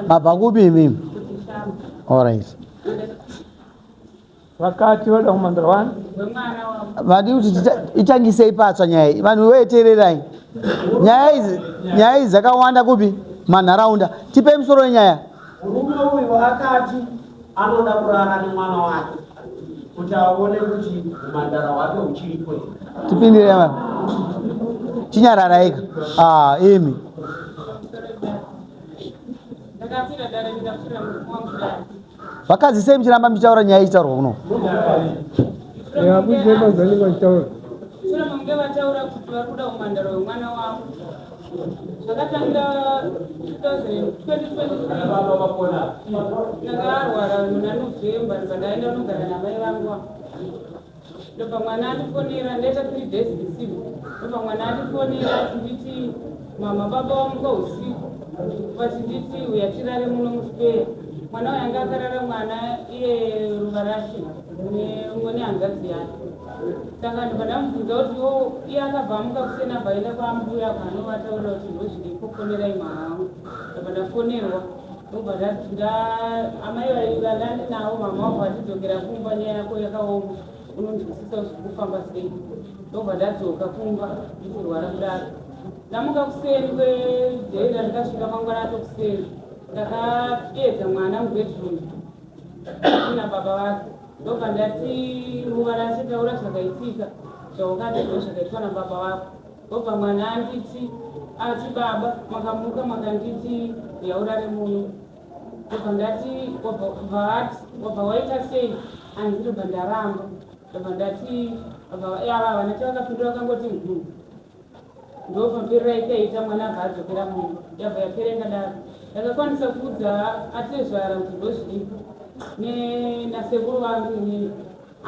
Baba kupi mimi? Alright. Wakati wada kumandara wani Vadi uti itangise ipatsa nyaya vanhu wetererai nyaya idzi dzakawanda kupi manharaunda. Tipe musoro wenyaya. Murume uyu akati anoda kurara nemwana wake kuti aone kuti mhandara wake uchiripo. Tipindire chinyararaika imi vakadzi sei muchiramba muchitaura nyaya ichitaurwa kuno? Sura munge vataura kuti vakuda kumhandara wemwana wavo. Zvakatangira 2023 ndakarwara muna November ndaenda nogara namai vangu. Ndopa mwana andifonera ndaita 3 days risivo. Ndopa mwana andifonera achinditi mama baba vamuka usiku vachinditi uyatirare muno musipera. Mwana uyu anga akarara mwana iye ruva rashe neumwe nehanzvadzi yake. Saka ndikandamubvunza kuti iye akabva amuka kusena bvaenda kwambuya kwanovataura kuti ndozvinepofonerai mwana wangu. Ndobva ndafonerwa ndobva amai vandandi navo mama wabva atidzokera kumba nyaya yako yakaoma unonzwisisa kuti kufamba sei. Ndobva ndadzoka kumba ndichirwara kudaro. Ndamuka kuseri kwedheira ndikasvika mangwanani kuseri ndakaedza mwana mubedroom kuna baba vake. Ndobva ndati ruva rashe taura zvakaitika zvawakati ndo zvakaitwa nababa vako. Ndobva mwana anditi ati baba makamuka makanditi yaurare muno. Ndobva ndati wabva waita sei? Hanzi ndobva ndaramba. Ndobva ndati ava vanati vakapindura vakangoti ndopambirira ikaita mwana abva adzokera muno. Yabva yaperenga daro ndakakwanisa kuudza atezvara kuti ndozvidipa nasekuru vangu inini,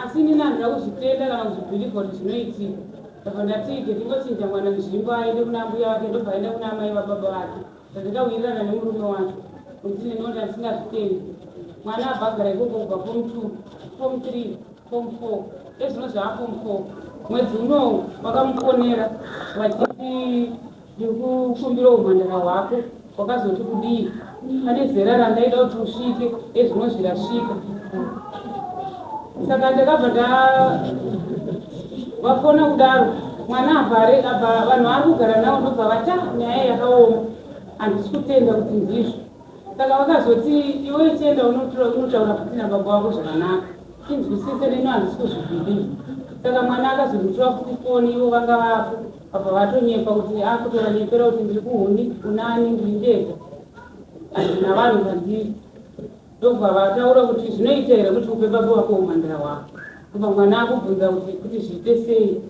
asi inini handina kuzvitenda kana kuzvibhilivha kuti zvinoitika. Ndabva ndati ndingochinja mwana nzvimbo aende kuna mbuya wake ndobva aenda kuna amai vababa vake. Ndandakawirirana nemurume wacho kuti ndinonda ndisingazvitendi. Mwana abva agara ikoko kubva form 2 form 3 form 4 ezvino zvaform 4. Mwedzi unowu vakamufonera vachiti ndikukumbira umhandara hwako wakazoti kudii ane zera randaida kuti usvike ezvino zvirasvika. Saka ndakabva vafona kudaro mwana abva vanhu ari kugara navo ndobva vata nyaya yakaoma handisi kutenda kuti ndizvo. Saka vakazoti iwe chienda unotaura kuti nababa wako zvakanaka tinzwisise neno handisi kuzvibhilivha. Saka mwana akazonditora futi foni ivo vanga vapo abva vatonyepa kuti akutoranyepera kuti ndiri kuhuni unani ndiri ndega handina vanhu vandiri. Ndobva vataura kuti zvinoita here kuti upe baba wako umhandara wako. Ndobva mwana akubvunza kuti zviite sei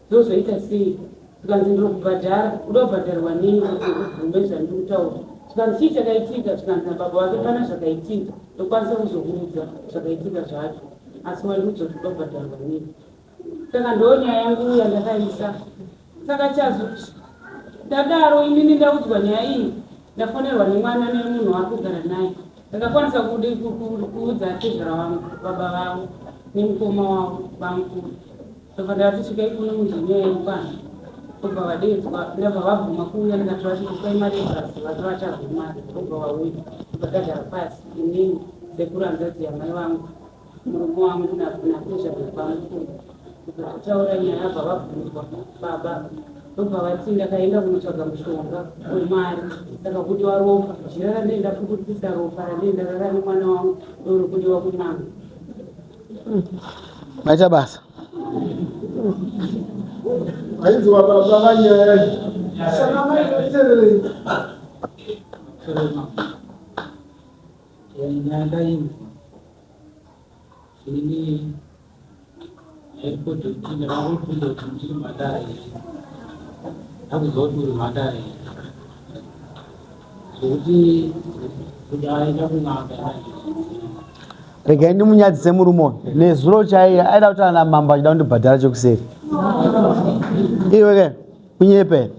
zvozoita sei. Tikanzi ndiri kubhadhara uda kubhadharwa nini kuti ubvumbe zvandiri kutaura. Tikanzi chii chakaitika, tikanzi nababa wake pana zvakaitika ndokwanisa kuzokuudza zvakaitika zvacho asi wari kudzoti uda kubhadharwa nini. Saka ndo nyaya yangu yandakaisa. Saka chazoti ndadaro inini ndaudzwa nyaya iyi ndafonerwa nemwana nemunhu ari kugara naye. Ndakakwanisa kuudza atezvara vangu baba vavo nemukoma wavo vamukuru. Ndobva ndati svikai kuno muzvinyaya yekwana. Ndobva vadedzwa ndabva vabvuma kuuya ndikati vachikupai mari yebhasi vati vachavhuma. Ndobva vauya ndobva ndagara pasi inini sekuru hanzvadzi yamai vangu murume wangu natezvara vamukuru. Taura nyaya abva vabvunzwa baba ndobva vati ndakaenda kunotsvaga mushonga wemari. Saka kuti waropa jira randaenda pukutisa ropa randaenda rara nemwana wangu ndori kudiwa kunama. Maita basa aizwa baba vanyaya saka mainoterere nyandai ini airport kuti ravobvunza kuti ndiri mhandara here ndakuziva kuti uri mhandara here zvokuti kuti aenda kun'anga regai ndimunyadzise murume nezuro chaiye aida kuti ana mambo achida kundibhadhara chekuseri iweke kunyepe.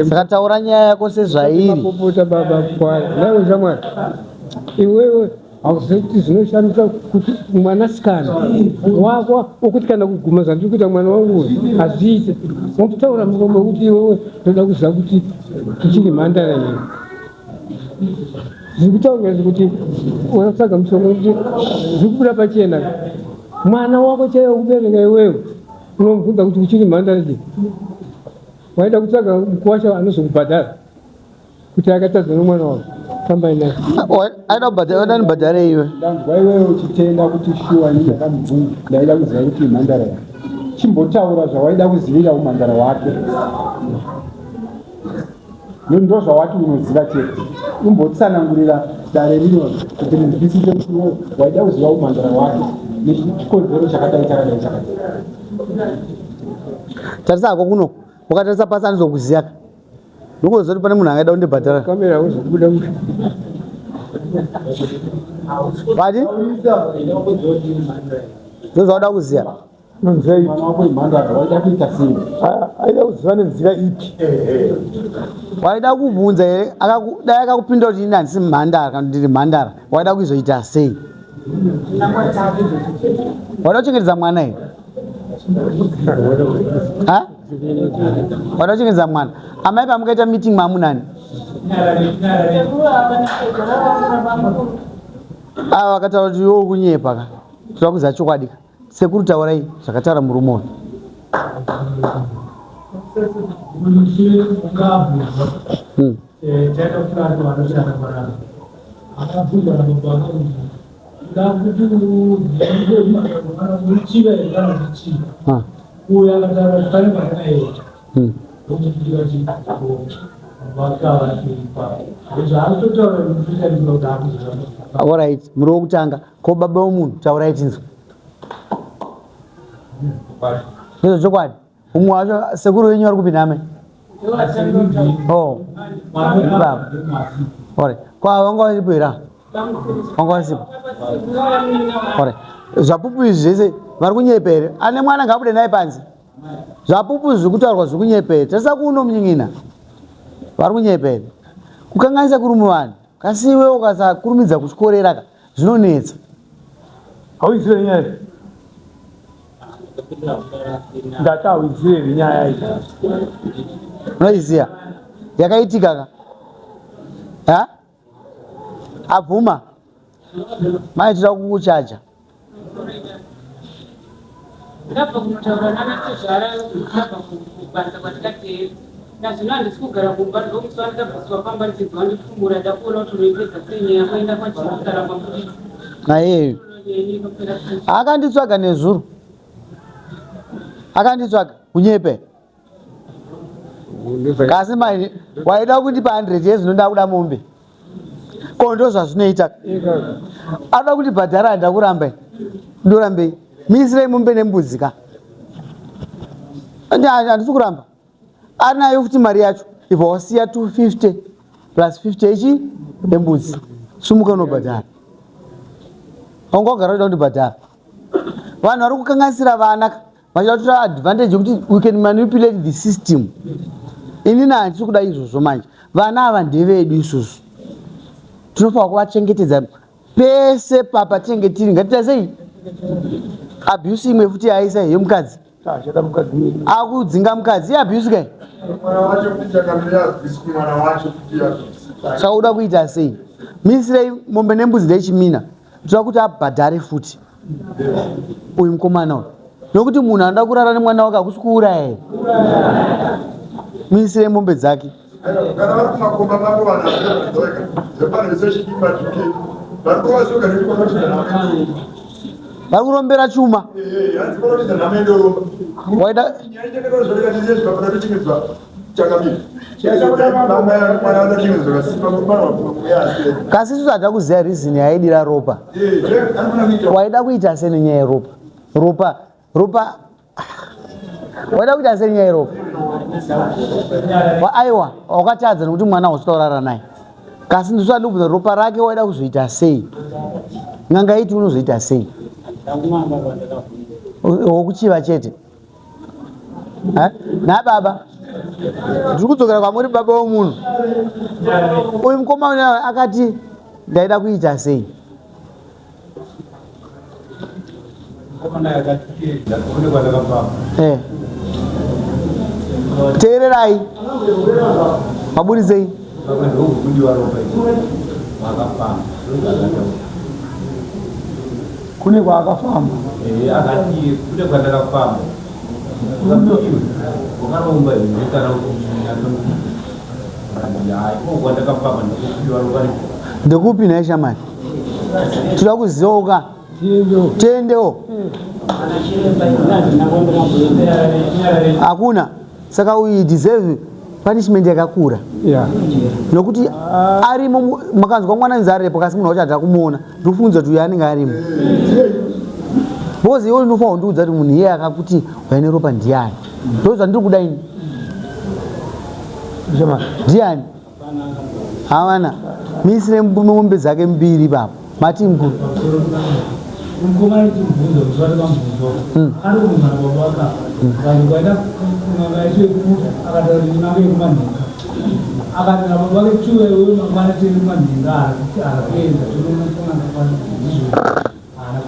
Saka taura nyaya yako sezvairi. popota baba kwaya nawe zamwana iwewe hauzivi kuti zvinoshamisa kuti mwanasikana wako wokuti kana kuguma zvandiri kuita mwana wangu hazviite. Wakutaura muromo wekuti iwewe ndoda kuziva kuti tichiri mhandara iyi zvikutaura kuti unakusaka mushonga kuti zvirikubuda pachena mwana wako chaiwo kubereka iwewe unomubvunza kuti uchiri mhandara chii waida kutsvaga mukuu wacho anozokubhadhara kuti akatadza nomwana wako famba inaye aida kubhadhara nibhadhare iwe ndanzwa iwewe uchitenda kuti shuwa ndakamubvunza ndaida kuziva kuti mhandara yake chimbotaura zvawaida kuzivira umhandara wake ndo zvawati unoziva chete umbotsanangurira dare rino kuti ndisite kuti waida kuziva umhandara wake nechikonzero chakadai chakadai chakadai tarisa ako kuno ukatarisa pasi anozokuziya ndokuziva kuti pane munhu angaida kundibhadhara kamera uzokubuda vati ndozvauda kuziya mwana wako imhandara waida kuita sei aida kuziva nenzira ipi waida kubvunza here dai akakupinda kuti ini handisi mhandara kana ndiri mhandara waida kuizoita sei waida kuchengetedza mwana here waida kuchengetedza mwana amai pamukaita meeting mamunani ava vakataura kuti iwo uri kunyepa ka toda kuziva chokwadi ka sekuru taurai zvakataura murume uyu alright muri wokutanga ko baba womunhu taurai tinzwa ndizvo chokwadi umwe wacho sekuru wenyu ari kupi name baba ore kwava vanga vasipo hera vanga vasipo ore zvapupu izvi zvese vari kunyepa here ane mwana ngabude naye panzi zvapupu zviri kutaurwa zviri kunyepa here tarisa kuno munyin'ina vari kunyepa here kukanganisa kuri muvanhu kasi iwe ukasakurumidza kuchikorera ka zvinonetsa hauizire nyaya ndati hauizire nyaya iyi unoiziya yakaitika ka abvuma maitira kukuchaja ndabva kunotaura nanatezvara ndabva kubasa kwandikateri nazvino handisi kugara kumba ndomusi wandikabviswa pamba ndichidzwa ndipfumbura ndakuona kuti unoipedza senyaya kuenda kwachikugara kwambudisi nayeyo akanditsvaga nezuro akanditsvaga kunyepe kasi mai waida kuti pa 100 yezinonda kuda mombe ko ndo zvazvinoita ada kuti bhadhara ndakuramba ndorambei miisirei mombe nembudzi ka handisi kuramba ari nayo futi mari yacho ibva wasiya 250 plus 50 ichi embudzi sumuka unobhadhara wanga wagara uda kundibhadhara vanhu vari kukanganisira vana vachatora advantage yekuti we can manipulate the system inini handisi kuda izvozvo manje vana ava ndevedu isusu tinofanira kuvachengetedza pese papa tinenge tiri ngatiita sei abuse imwe futi yaisa yemukadzi akudzinga mukadzi iabuse kai saka uda kuita sei miisirei mombe nembudzi ndeichimina toda kuti abhadhare futi uyu mukomana uyu nokuti munhu anoda kurara nemwana wake hakusi kuuraya here miisirei mombe dzake vari kurombera chuma waida kasi isusu hata kuziva reason yaidira ropa waida kuita sei nenyaya yeropa ropa waida kuita sei nenyaya yeropa aiwa wakatadza nekuti mwana uchitaurara naye kasi ndisu adi kubvunza ropa rake waida kuzoita sei nganga iti unozoita sei wokuchiva chete nababa ndiri kudzokera kwamuri baba womunhu uyu mukomana akati ndaida kuita sei teererai Maburisei. Kune kwaakafamba. Akati kune kwandakafamba. Ukaromba kana kwandakafamba ndikupiwa ropa. Ndekupi naye shamani? Tinoda kuziva tiendewo. Hakuna. Saka we deserve punishment yakakura. Yeah. Nokuti arimo makanzwa mwana nzarepo kasi munhu wacho kumuona ndofunza kuti yanenge arimo. Bozi iwe unofanira kundiudza kuti munhu iye akakuti waine ropa ndiani. Ndozva ndiri kuda ini. Ndiani? Havana. Misire mombe dzake mbiri ipapo. Mati mkuru.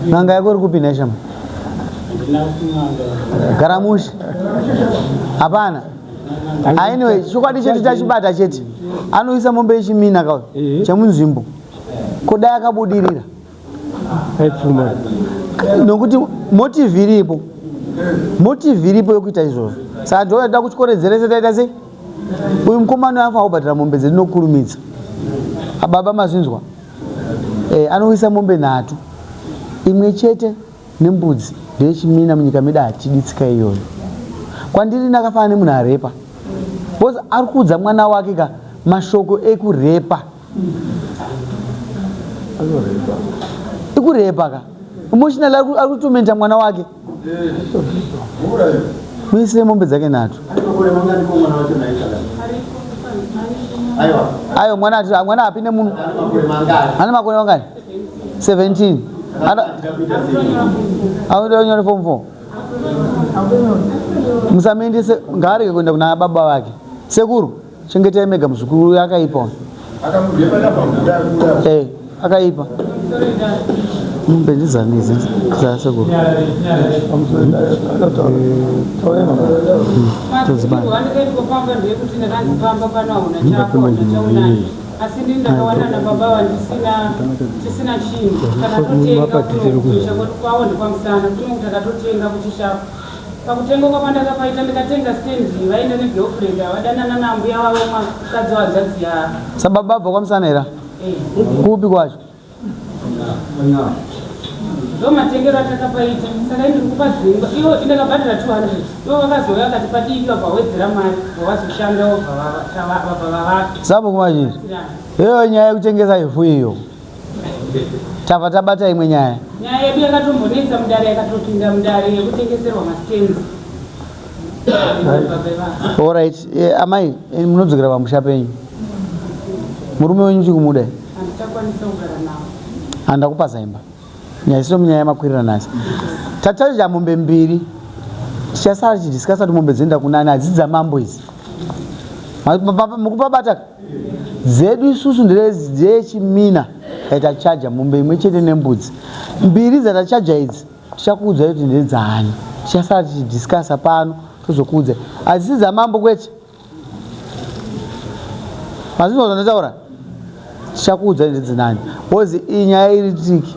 Nanga yako iri kupi naisha? Garamushi? Hapana. Anyway, chokwadi chedu tachibata chete. Anoisa mombe yechimina kawo chemunzvimbo. Kodai akabudirira. Nokuti motive iripo. Motive iripo yokuita izvozvo. Saka ndoda kuchikoredzeresa taita sei? Uyu mukomana anofanira kubhadhara mombe dzinokurumidza. Ababa mazvinzwa. Anoisa mombe 3. Imwe chete nembudzi ndeyechimina munyika medu hatiditsika iyoyo. Kwandiri ndakafanana nemunhu arepa. Bozi ari kuudza mwana wake ka mashoko ekurepa. Ikurepa ka. Emotional ari kutomenta mwana wake. Muisire mombe dzake 3. Ayo mwana apinde munhu. Ana makore mangani? 17. Audonyora form 4. Musamendese ngari kwenda kuna baba wake. Sekuru chengetai mega muzukuru yakaipa. Akaipa. Mumbendizanize sekuru. Asini ndakawana na baba tisina chinhu kana totenga kwawo ndikwamusana kuti takatotenga kuchishapu pakutenga kwapandakapaita ndikatenga stand vaenda negirlfriend vadanana nambuya wavo mukadzi wadzadzi ya sababa abva kwamusana era kupi kwacho ndomatengero atakapaita saka indi kupa dzimba iwo ndakabhadhara 200 iwo vakazouya vakati padiki vabva wedzera mari wavazoshanda vabva vavaka sabo kumachiri iyo nyaya yekutengesa ivhu iyo tabva tabata imwe nyaya yedu yakatombonetsa mudare yakatopinda mudare yekutengeserwa mastenzi. Alright, amai munodzokera pamusha penyu murume wenyu chikumuda handichakwanisa kugara nawo handakupa zaimba nyaya isiyo munyaya yamakwirira nhasi tatarija mombe 2 tichasara tichidhiskasa kuti mombe dzinoenda kunani hadzidzi dzamambo idzi mukupabata dzedu isusu ndeyechimina tachaja mombe imwe chete nembudzi 2 dzatachaja idzi tichakuudza kuti ndedzaani tichasara tichidhiskasa pano tozokuudza hadzidzi dzamambo kwete mazvinozva ndataura tichakuudza ndedzinani ozi iyi nyaya iri triki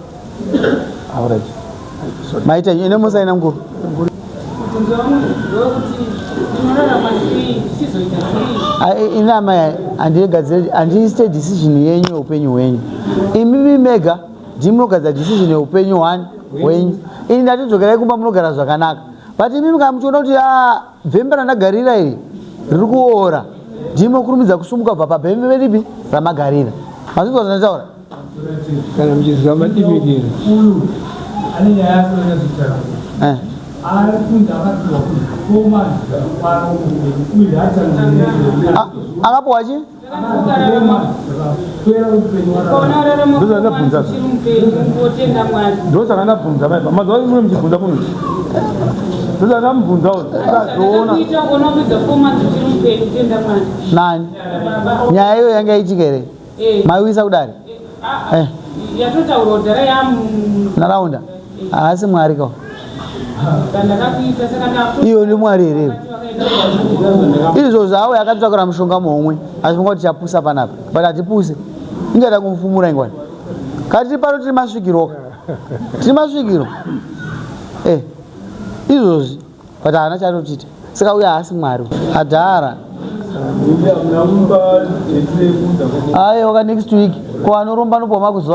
maita ine musaina nguru ine amai handiiste decision yenyu yeupenyu hwenyu imimi mega ndimunogadzira decision yeupenyu hwenyu ini ndatidzokerai kumba munogara zvakanaka but imimi kana muchiona kuti bhembe randagarira iri riri kuora ndimokurumidza kusumuka kubva pabhembe ripi ramagarira mazvinzwa zvandataura kana muchizwa madimiriro ane nyaya yasonya zvitara ari kunzi akatiwa kufoma uye hatanga akapuwa chi ndosaka ndabvunza maipa mazuva mune muchibvunza munhu ndosaka ndamubvunza akazoona nani nyaya iyo yanga iitika here maiwisa kudari yatotaura dhara nharaunda asi mwari kawo iyo ndi mwari here izvo zvawo yakatsvakira mushonga muhomwe asi munga kuti chapusa panapa but hatipuse ingada kumufumura ingwani kati pano tiri masvikiro izvozvi but haana chatochita saka uye haasi mwari adhara aiwa next week ko anoromba nopoma kuzuva